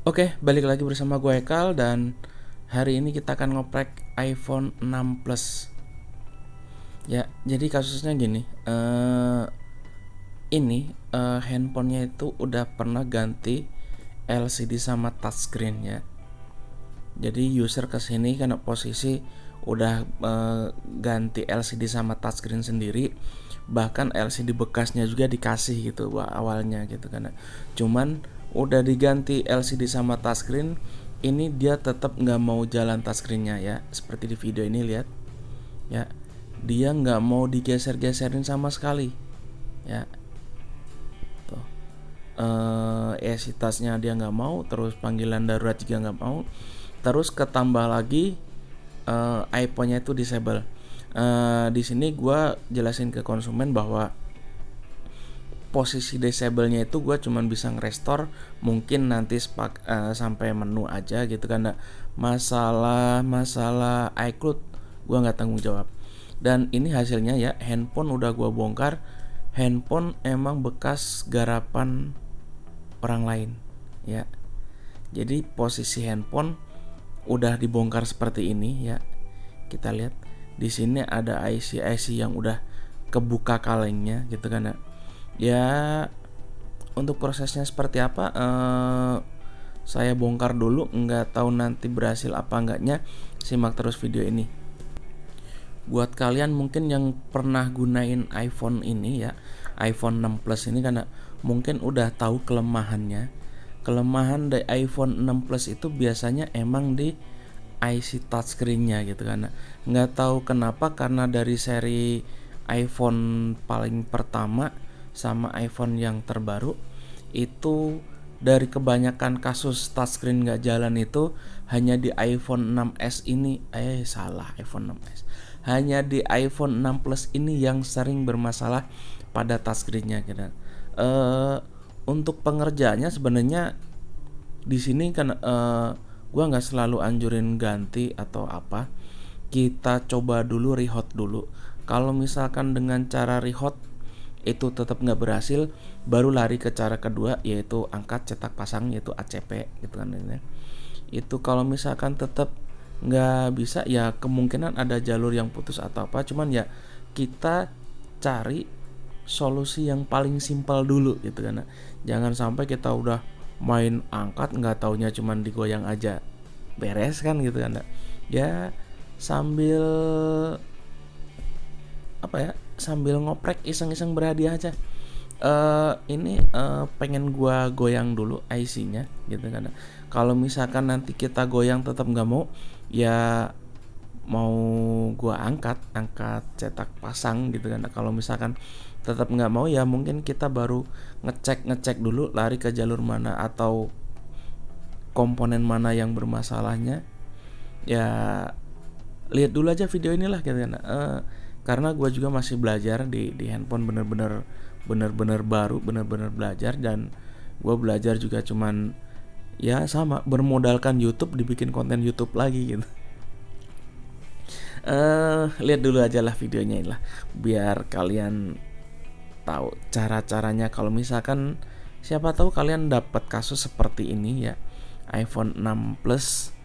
Oke, balik lagi bersama gue Ekal dan hari ini kita akan ngoprek iPhone 6 Plus. Ya, jadi kasusnya gini, handphonenya itu udah pernah ganti LCD sama touchscreen ya. Jadi user kesini karena posisi udah ganti LCD sama touchscreen sendiri, bahkan LCD bekasnya juga dikasih gitu awalnya gitu kan. Cuman udah diganti LCD sama touchscreen, ini dia tetap nggak mau jalan touchscreennya ya, seperti di video ini lihat ya, dia nggak mau digeser-geserin sama sekali ya. Tuh, tasnya dia nggak mau, terus panggilan darurat juga nggak mau, terus ketambah lagi iPhone-nya itu disable. Di sini gue jelasin ke konsumen bahwa posisi disable-nya itu gue cuman bisa nge-restore mungkin nanti sampai menu aja gitu kan. Masalah iCloud gue nggak tanggung jawab. Dan ini hasilnya ya, handphone udah gue bongkar. Handphone emang bekas garapan orang lain ya. Jadi posisi handphone udah dibongkar seperti ini ya. Kita lihat di sini ada IC yang udah kebuka kalengnya gitu kan ya. Untuk prosesnya seperti apa, saya bongkar dulu, nggak tahu nanti berhasil apa enggaknya. Simak terus video ini. Buat kalian mungkin yang pernah gunain iPhone ini ya, iPhone 6 Plus ini, karena mungkin udah tahu kelemahannya. Kelemahan dari iPhone 6 Plus itu biasanya emang di IC touchscreen-nya gitu kan. Nggak tahu kenapa, karena dari seri iPhone paling pertama sama iPhone yang terbaru itu, dari kebanyakan kasus touchscreen nggak jalan itu hanya di iPhone 6s ini, iPhone 6s, hanya di iPhone 6 Plus ini yang sering bermasalah pada touchscreen-nya gitu. Untuk pengerjaannya sebenarnya di sini kan gua nggak selalu anjurin ganti atau apa. Kita coba dulu rehot dulu. Kalau misalkan dengan cara rehot itu tetap nggak berhasil, baru lari ke cara kedua, yaitu angkat cetak pasang, yaitu ACP gitu kan. Itu kalau misalkan tetap nggak bisa ya, kemungkinan ada jalur yang putus atau apa. Cuman ya kita cari solusi yang paling simpel dulu gitu kan. Jangan sampai kita udah main angkat nggak taunya cuman digoyang aja beres kan gitu kan ya. Sambil sambil ngoprek iseng-iseng berhadiah aja. Ini pengen gua goyang dulu IC-nya gitu kan. Kalau misalkan nanti kita goyang tetap nggak mau, ya mau gua angkat cetak pasang gitu kan. Kalau misalkan tetap nggak mau, ya mungkin kita baru ngecek dulu lari ke jalur mana atau komponen mana yang bermasalahnya. Ya lihat dulu aja video inilah gitu kan. Karena gue juga masih belajar di handphone, bener-bener baru, bener-bener belajar. Dan gue belajar juga cuman ya sama bermodalkan YouTube, dibikin konten YouTube lagi gitu. Lihat dulu aja lah videonya inilah, biar kalian tahu cara-caranya. Kalau misalkan siapa tahu kalian dapat kasus seperti ini ya, iPhone 6 Plus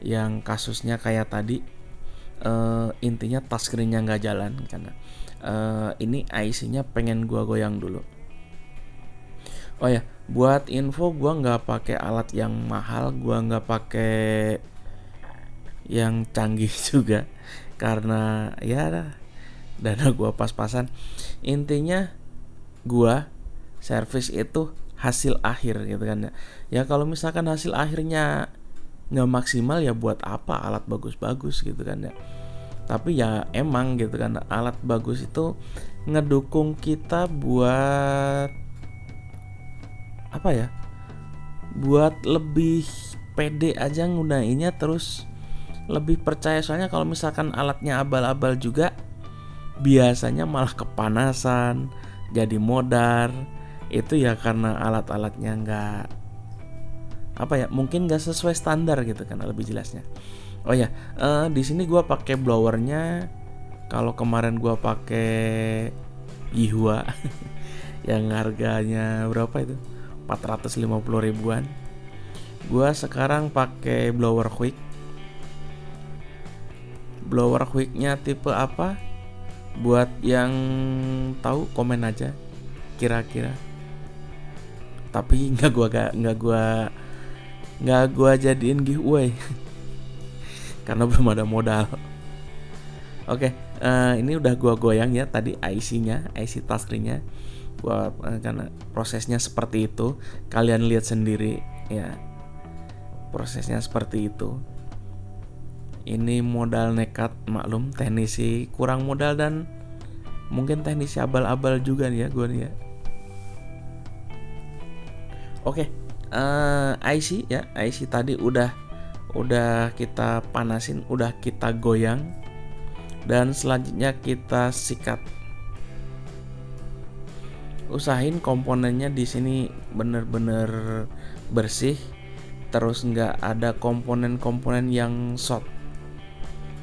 yang kasusnya kayak tadi, intinya touchscreen-nya nggak jalan karena ini IC-nya pengen gua goyang dulu. Oh ya, buat info, gua nggak pakai alat yang mahal, gua nggak pakai yang canggih juga karena ya dana gua pas-pasan. Intinya gua service itu hasil akhir gitu kan ya. Kalau misalkan hasil akhirnya nggak maksimal, ya buat apa alat bagus-bagus gitu kan ya. Tapi ya emang gitu kan, alat bagus itu ngedukung kita buat apa ya, buat lebih pede aja ngunainnya, terus lebih percaya. Soalnya kalau misalkan alatnya abal-abal juga biasanya malah kepanasan, jadi modar. Itu ya karena alat-alatnya nggak mungkin nggak sesuai standar gitu kan, lebih jelasnya. Oh ya, di sini gue pakai blowernya. Kalau kemarin gue pakai Yihua yang harganya berapa itu, 450 ribuan. Gua sekarang pakai blower quick. Blower quicknya tipe apa? Buat yang tahu komen aja kira-kira. Tapi nggak gua jadiin giveaway karena belum ada modal. Oke, ini udah gua goyang ya tadi IC touchscreen-nya. Karena prosesnya seperti itu, kalian lihat sendiri ya. Prosesnya seperti itu. Ini modal nekat, maklum teknisi kurang modal dan mungkin teknisi abal-abal juga nih ya gue nih ya. Oke, IC tadi udah kita panasin, udah kita goyang, dan selanjutnya kita sikat. Usahain komponennya di sini bener-bener bersih, terus nggak ada komponen-komponen yang short.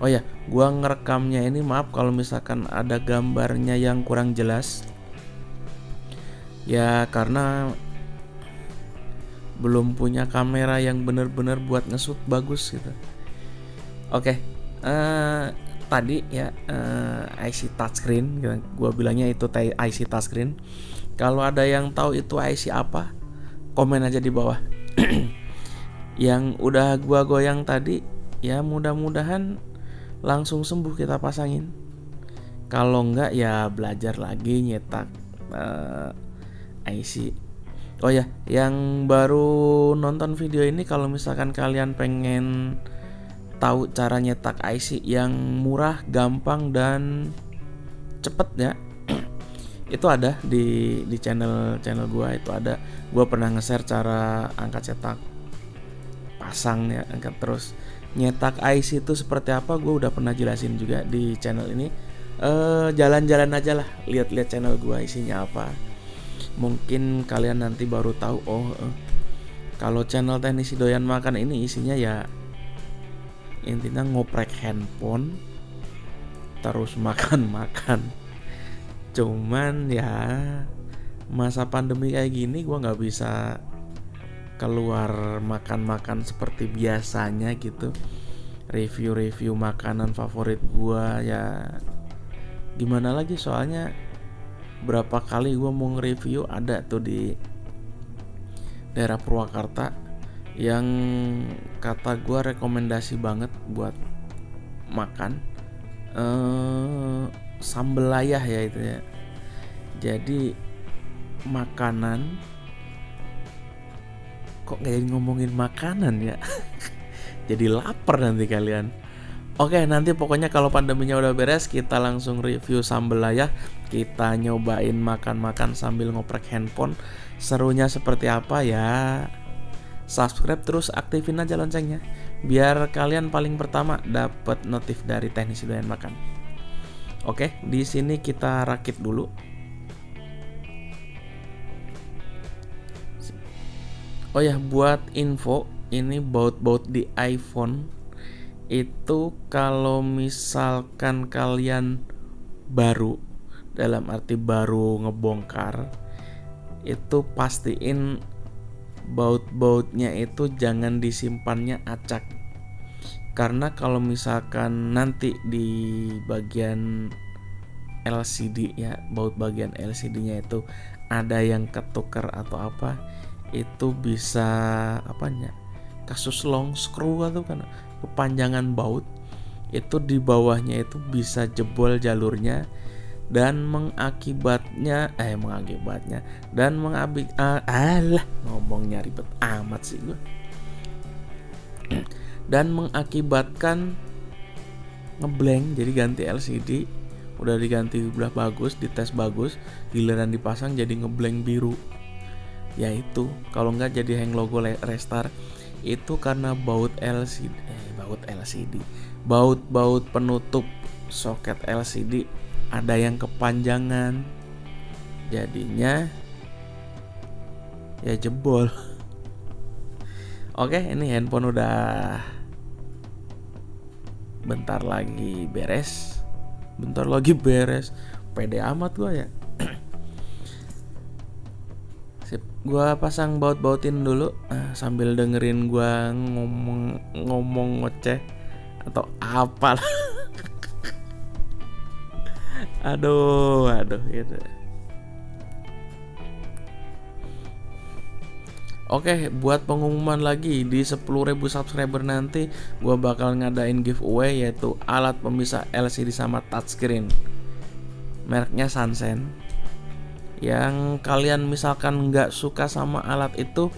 Oh ya, gua ngerekamnya ini maaf kalau misalkan ada gambarnya yang kurang jelas. Ya karena belum punya kamera yang bener-bener buat nge-shoot bagus gitu. Oke, tadi ya IC touchscreen, gua bilangnya itu IC touchscreen. Kalau ada yang tahu itu IC apa, komen aja di bawah. Yang udah gua goyang tadi, ya mudah-mudahan langsung sembuh kita pasangin. Kalau enggak ya belajar lagi nyetak IC. Oh ya, yang baru nonton video ini, kalau misalkan kalian pengen tahu cara nyetak IC yang murah, gampang dan cepet ya, itu ada di channel gua. Itu ada, gua pernah nge-share cara angkat cetak, pasang ya, angkat terus nyetak IC itu seperti apa. Gue udah pernah jelasin juga di channel ini. Jalan-jalan aja lah, lihat-lihat channel gue isinya apa. Mungkin kalian nanti baru tahu, kalau channel teknisi doyan makan ini isinya ya intinya ngoprek handphone terus makan-makan. Cuman ya masa pandemi kayak gini gue nggak bisa keluar makan-makan seperti biasanya gitu. Review makanan favorit gua ya gimana lagi, soalnya berapa kali gua mau nge-review ada tuh di daerah Purwakarta yang kata gua rekomendasi banget buat makan, sambal layah ya itu ya. Jadi makanan, kok gak jadi ngomongin makanan ya. Jadi lapar nanti kalian. Oke, nanti pokoknya kalau pandeminya udah beres, kita langsung review sambal layah. Kita nyobain makan-makan sambil ngoprek handphone. Serunya seperti apa ya? Subscribe terus, aktifin aja loncengnya biar kalian paling pertama dapat notif dari teknisi doyan makan. Oke, di sini kita rakit dulu. Oh ya, buat info, ini baut-baut di iPhone itu kalau misalkan kalian baru, dalam arti baru ngebongkar, itu pastiin baut-bautnya itu jangan disimpannya acak. Karena kalau misalkan nanti di bagian LCD ya, baut bagian LCD-nya itu ada yang ketukar atau apa, itu bisa apanya, kasus long screw atau kan kepanjangan baut itu di bawahnya itu bisa jebol jalurnya dan mengakibatnya ngomongnya ribet amat sih gue. Dan mengakibatkan ngeblank, jadi ganti LCD udah diganti udah bagus, dites bagus, giliran dipasang jadi ngeblank biru. Ya itu, kalau nggak jadi hang logo restart, itu karena baut penutup soket LCD ada yang kepanjangan, jadinya ya jebol. Oke, ini handphone udah bentar lagi beres. Pede amat gua ya. Sip. Gua pasang baut-bautin dulu sambil dengerin gua ngomong ngoceh atau apa. aduh gitu. Oke, buat pengumuman lagi di 10.000 subscriber nanti gua bakal ngadain giveaway yaitu alat pemisah LCD sama touchscreen. Mereknya Sansen. Yang kalian misalkan nggak suka sama alat itu,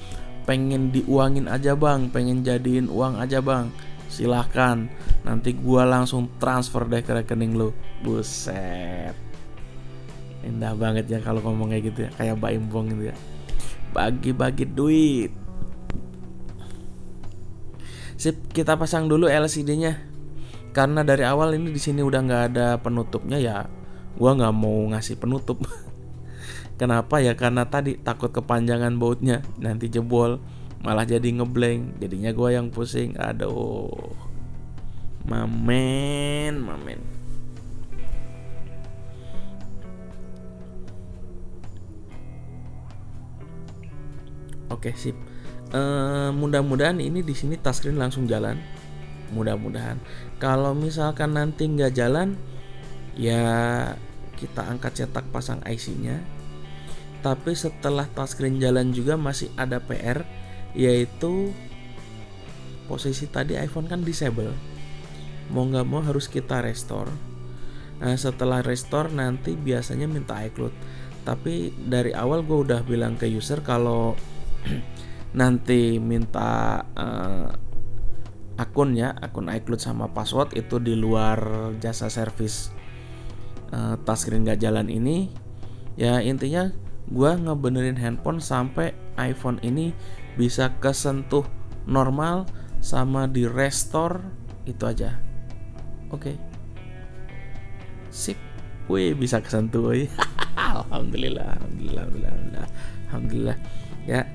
pengen diuangin aja bang, pengen jadiin uang aja bang, silahkan. Nanti gua langsung transfer deh ke rekening lo. Buset, indah banget ya kalau ngomong kayak gitu ya, kayak Mbak Imbong gitu ya, bagi-bagi duit. Sip, kita pasang dulu LCD-nya. Karena dari awal ini di sini udah nggak ada penutupnya ya, gua nggak mau ngasih penutup. Kenapa ya? Karena tadi takut kepanjangan bautnya, nanti jebol, malah jadi ngeblank, jadinya gua yang pusing. Aduh, mamen. Oke, sip. Mudah-mudahan ini di sini touchscreen langsung jalan. Mudah-mudahan. Kalau misalkan nanti nggak jalan, ya kita angkat cetak, pasang IC-nya. Tapi setelah touchscreen jalan juga masih ada PR, yaitu posisi tadi iPhone kan disable. Mau nggak mau harus kita restore. Nah, setelah restore nanti biasanya minta iCloud. Tapi dari awal gue udah bilang ke user kalau nanti minta akun iCloud sama password itu di luar jasa servis touchscreen gak jalan ini. Ya intinya gue ngebenerin handphone sampai iPhone ini bisa kesentuh normal sama di restore, itu aja. Oke. Sip. Wih, bisa kesentuh. Alhamdulillah. Ya,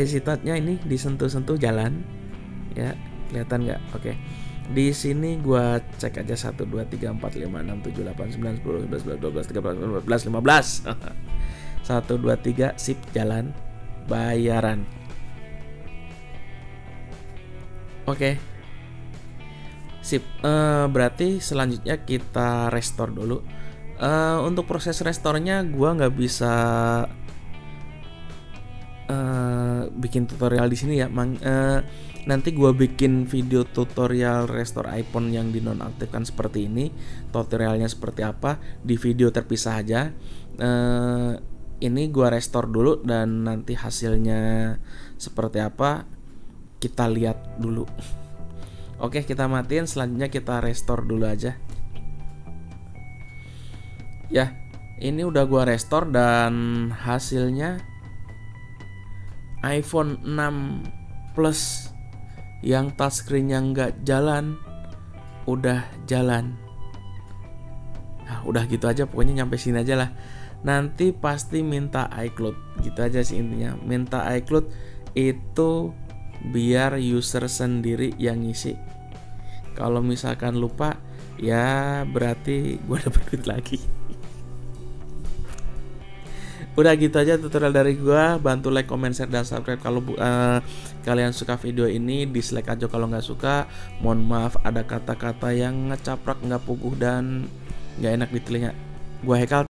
sitatnya ini disentuh-sentuh jalan. Ya, kelihatan nggak? Oke. Di sini gua cek aja 1 2 3 4 5 6 7 8 9 10 11 12 13 14 15. 1 2 3 sip, jalan. Bayaran. Oke. Sip. Berarti selanjutnya kita restore dulu. Untuk proses restorenya gua nggak bisa bikin tutorial di sini ya. Nanti gua bikin video tutorial restore iPhone yang dinonaktifkan seperti ini. Tutorialnya seperti apa di video terpisah aja. Ini gua restore dulu dan nanti hasilnya seperti apa kita lihat dulu. Oke, kita matiin, selanjutnya kita restore dulu aja. Ya, ini udah gua restore dan hasilnya iPhone 6 Plus yang touchscreen-nya nggak jalan udah jalan. Nah, udah gitu aja, pokoknya nyampe sini aja lah. Nanti pasti minta iCloud, gitu aja sih intinya. Minta iCloud itu biar user sendiri yang ngisi. Kalau misalkan lupa, ya berarti gue dapet duit lagi. Udah gitu aja tutorial dari gue. Bantu like, comment, share, dan subscribe kalau kalian suka video ini. Dislike aja kalau nggak suka. Mohon maaf ada kata-kata yang ngecaprak, nggak puguh, dan nggak enak di telinga. Gue Hekal.